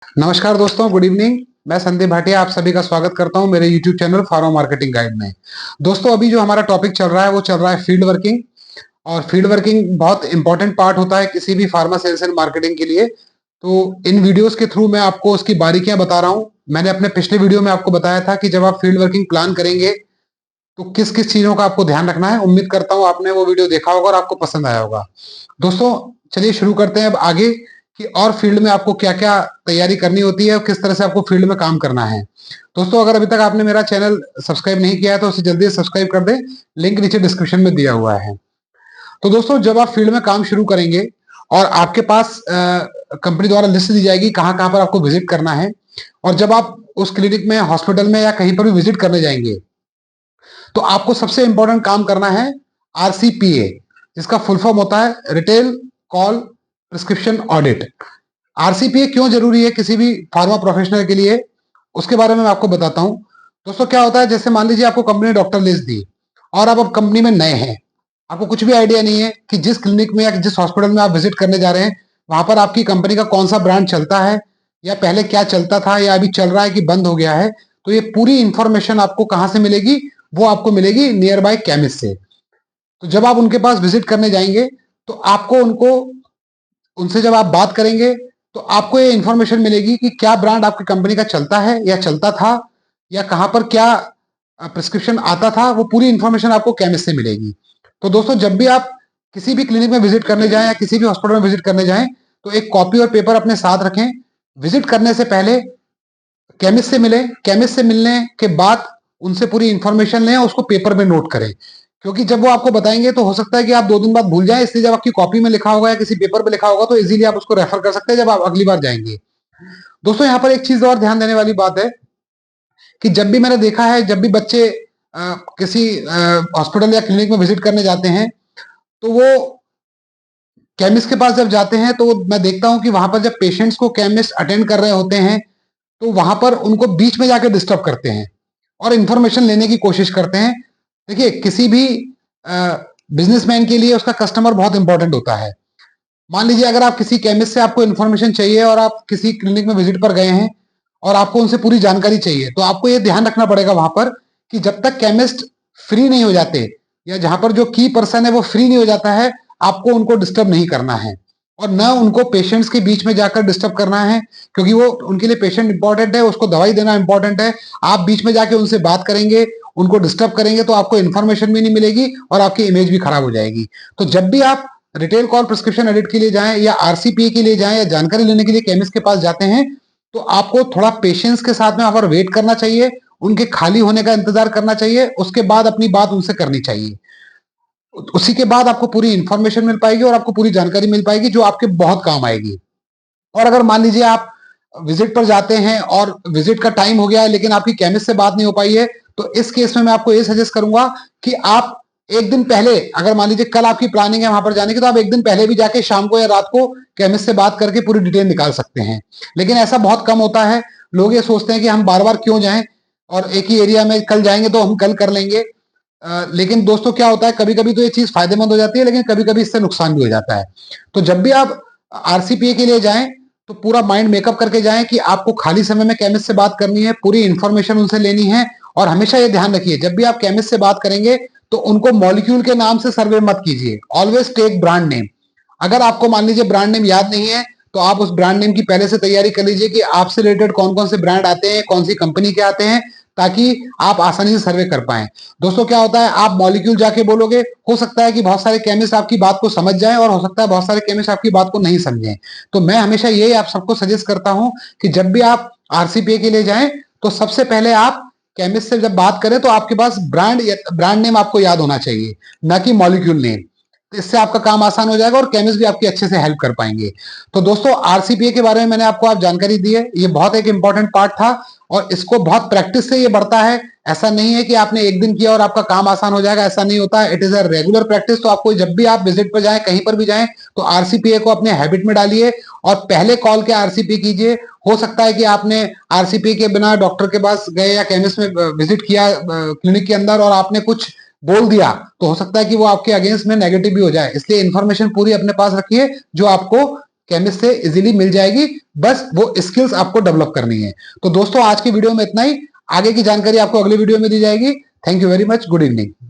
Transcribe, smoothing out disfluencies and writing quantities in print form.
नमस्कार दोस्तों, good evening. मैं संदीप भाटिया आप सभी का स्वागत करता हूं मेरे YouTube channel pharma marketing guide में। दोस्तों, अभी जो हमारा टॉपिक चल रहा है वो चल रहा है फील्ड वर्किंग। और फील्ड वर्किंग बहुत इंपॉर्टेंट पार्ट होता है किसी भी फार्मा सेल्स एंड मार्केटिंग के लिए। तो इन वीडियोस के थ्रू मैं आपको उसकी बारीकियां बता रहा हूं। मैंने अपने पिछले वीडियो में आपको बताया था कि जब आप फील्ड वर्किंग प्लान करेंगे तो किस किस चीजों का आपको ध्यान रखना है। उम्मीद करता हूं आपने वो वीडियो देखा होगा और आपको पसंद आया होगा। दोस्तों, चलिए शुरू करते हैं अब आगे कि और फील्ड में आपको क्या क्या तैयारी करनी होती है और किस तरह से आपको फील्ड में काम करना है। दोस्तों, अगर अभी तक आपने मेरा चैनल सब्सक्राइब नहीं किया है तो उसे जल्दी से सब्सक्राइब कर दें। लिंक नीचे डिस्क्रिप्शन में दिया हुआ है। तो दोस्तों, जब आप फील्ड में काम शुरू करेंगे और आपके पास कंपनी द्वारा लिस्ट दी जाएगी कहाँ कहाँ पर आपको विजिट करना है, और जब आप उस क्लिनिक में, हॉस्पिटल में या कहीं पर भी विजिट करने जाएंगे तो आपको सबसे इंपॉर्टेंट काम करना है आरसीपीए, जिसका फुल फॉर्म होता है रिटेल कॉल प्रिस्क्रिप्शन ऑडिट। आरसीपीए क्यों जरूरी है किसी भी फार्मा प्रोफेशनल के लिए, उसके बारे में मैं आपको बताता हूं। दोस्तों, क्या होता है, जैसे मान लीजिए आपको कंपनी ने डॉक्टर लिस्ट दी और आप अब कंपनी में नए हैं, आपको कुछ भी आइडिया नहीं है कि जिस क्लिनिक में या जिस हॉस्पिटल में आप विजिट करने जा रहे हैं वहां पर आपकी कंपनी का कौन सा ब्रांड चलता है, या पहले क्या चलता था, या अभी चल रहा है कि बंद हो गया है। तो ये पूरी इंफॉर्मेशन आपको कहां से मिलेगी? वो आपको मिलेगी नियर बाय केमिस्ट से। तो जब आप उनके पास विजिट करने जाएंगे तो आपको उनसे जब आप बात करेंगे तो आपको ये इंफॉर्मेशन मिलेगी कि क्या ब्रांड आपकी कंपनी का चलता है या चलता था, या कहां पर क्या प्रिस्क्रिप्शन आता था। वो पूरी इंफॉर्मेशन आपको केमिस्ट से मिलेगी। तो दोस्तों, जब भी आप किसी भी क्लिनिक में विजिट करने जाएं या किसी भी हॉस्पिटल में विजिट करने जाएं तो एक कॉपी और पेपर अपने साथ रखें। विजिट करने से पहले केमिस्ट से मिलें, केमिस्ट से मिलने के बाद उनसे पूरी इंफॉर्मेशन लें और उसको पेपर में नोट करें, क्योंकि जब वो आपको बताएंगे तो हो सकता है कि आप 2 दिन बाद भूल जाएं। इसलिए जब आपकी कॉपी में लिखा होगा या किसी पेपर पे लिखा होगा तो इजीली आप उसको रेफर कर सकते हैं जब आप अगली बार जाएंगे। दोस्तों, यहाँ पर एक चीज और ध्यान देने वाली बात है कि जब भी मैंने देखा है, जब भी बच्चे किसी हॉस्पिटल या क्लिनिक में विजिट करने जाते हैं तो वो केमिस्ट के पास जब जाते हैं तो मैं देखता हूं कि वहां पर जब पेशेंट्स को केमिस्ट अटेंड कर रहे होते हैं तो वहां पर उनको बीच में जाकर डिस्टर्ब करते हैं और इंफॉर्मेशन लेने की कोशिश करते हैं। देखिए, किसी भी बिजनेसमैन के लिए उसका कस्टमर बहुत इंपॉर्टेंट होता है। मान लीजिए अगर आप किसी केमिस्ट से आपको इन्फॉर्मेशन चाहिए और आप किसी क्लिनिक में विजिट पर गए हैं और आपको उनसे पूरी जानकारी चाहिए, तो आपको ये ध्यान रखना पड़ेगा वहां पर कि जब तक केमिस्ट फ्री नहीं हो जाते या जहां पर जो की पर्सन है वो फ्री नहीं हो जाता है, आपको उनको डिस्टर्ब नहीं करना है और न उनको पेशेंट्स के बीच में जाकर डिस्टर्ब करना है, क्योंकि वो उनके लिए पेशेंट इंपॉर्टेंट है, उसको दवाई देना इंपॉर्टेंट है। आप बीच में जाके उनसे बात करेंगे, उनको डिस्टर्ब करेंगे तो आपको इन्फॉर्मेशन भी नहीं मिलेगी और आपकी इमेज भी खराब हो जाएगी। तो जब भी आप रिटेल कॉल प्रिस्क्रिप्शन एडिट के लिए जाएं या आरसीपीए के लिए जाएं या जानकारी लेने के लिए केमिस्ट के पास जाते हैं तो आपको थोड़ा पेशेंस के साथ में वहां पर वेट करना चाहिए, उनके खाली होने का इंतजार करना चाहिए, उसके बाद अपनी बात उनसे करनी चाहिए। उसी के बाद आपको पूरी इंफॉर्मेशन मिल पाएगी और आपको पूरी जानकारी मिल पाएगी जो आपके बहुत काम आएगी। और अगर मान लीजिए आप विजिट पर जाते हैं और विजिट का टाइम हो गया है लेकिन आपकी केमिस्ट से बात नहीं हो पाई है, तो इस केस में मैं आपको ये सजेस्ट करूंगा कि आप एक दिन पहले, अगर मान लीजिए कल आपकी प्लानिंग है वहां पर जाने की, तो आप एक दिन पहले भी जाके शाम को या रात को केमिस्ट से बात करके पूरी डिटेल निकाल सकते हैं। लेकिन ऐसा बहुत कम होता है। लोग ये सोचते हैं कि हम बार बार क्यों जाएं और एक ही एरिया में कल जाएंगे तो हम कल कर लेंगे। लेकिन दोस्तों, क्या होता है, कभी कभी तो ये चीज फायदेमंद हो जाती है लेकिन कभी कभी इससे नुकसान भी हो जाता है। तो जब भी आप आरसीपीए के लिए जाएं तो पूरा माइंड मेकअप करके जाएं कि आपको खाली समय में केमिस्ट से बात करनी है, पूरी इंफॉर्मेशन उनसे लेनी है। और हमेशा ये ध्यान रखिए, जब भी आप केमिस्ट से बात करेंगे तो उनको मॉलिक्यूल के नाम से सर्वे मत कीजिए, ऑलवेज टेक ब्रांड नेम। अगर आपको मान लीजिए ब्रांड नेम याद नहीं है तो आप उस ब्रांड नेम की पहले से तैयारी कर लीजिए कि आपसे रिलेटेड कौन कौन से ब्रांड आते हैं, कौन सी कंपनी के आते हैं, ताकि आप आसानी से सर्वे कर पाए। दोस्तों, क्या होता है, आप मॉलिक्यूल जाके बोलोगे, हो सकता है कि बहुत सारे केमिस्ट आपकी बात को समझ जाएं और हो सकता है बहुत सारे केमिस्ट आपकी बात को नहीं समझें। तो मैं हमेशा यही आप सबको सजेस्ट करता हूं कि जब भी आप आरसीपीए के लिए जाएं तो सबसे पहले आप केमिस्ट से जब बात करें तो आपके पास ब्रांड नेम आपको याद होना चाहिए, ना कि मॉलिक्यूल नेम। तो इससे आपका काम आसान हो जाएगा और केमिस्ट भी आपकी अच्छे से हेल्प कर पाएंगे। तो दोस्तों, आरसीपीए के बारे में मैंने आपको आप जानकारी दी है, ये बहुत एक इंपॉर्टेंट पार्ट था और इसको बहुत प्रैक्टिस से ये बढ़ता है। ऐसा नहीं है कि आपने एक दिन किया और आपका काम आसान हो जाएगा, ऐसा नहीं होता है। It is a regular practice. तो आपको जब भी आप विजिट पर जाएं, कहीं पर भी जाएं, तो आरसीपीए को अपने हैबिट में डालिए और पहले कॉल के आरसीपी कीजिए। हो सकता है कि आपने आरसीपी के बिना डॉक्टर के पास गए या केमिस्ट में विजिट किया क्लिनिक के अंदर और आपने कुछ बोल दिया, तो हो सकता है कि वो आपके अगेंस्ट में नेगेटिव भी हो जाए। इसलिए इंफॉर्मेशन पूरी अपने पास रखिए जो आपको केमिस्ट से इजीली मिल जाएगी, बस वो स्किल्स आपको डेवलप करनी है। तो दोस्तों आज की वीडियो में इतना ही, आगे की जानकारी आपको अगले वीडियो में दी जाएगी। Thank you very much, good evening.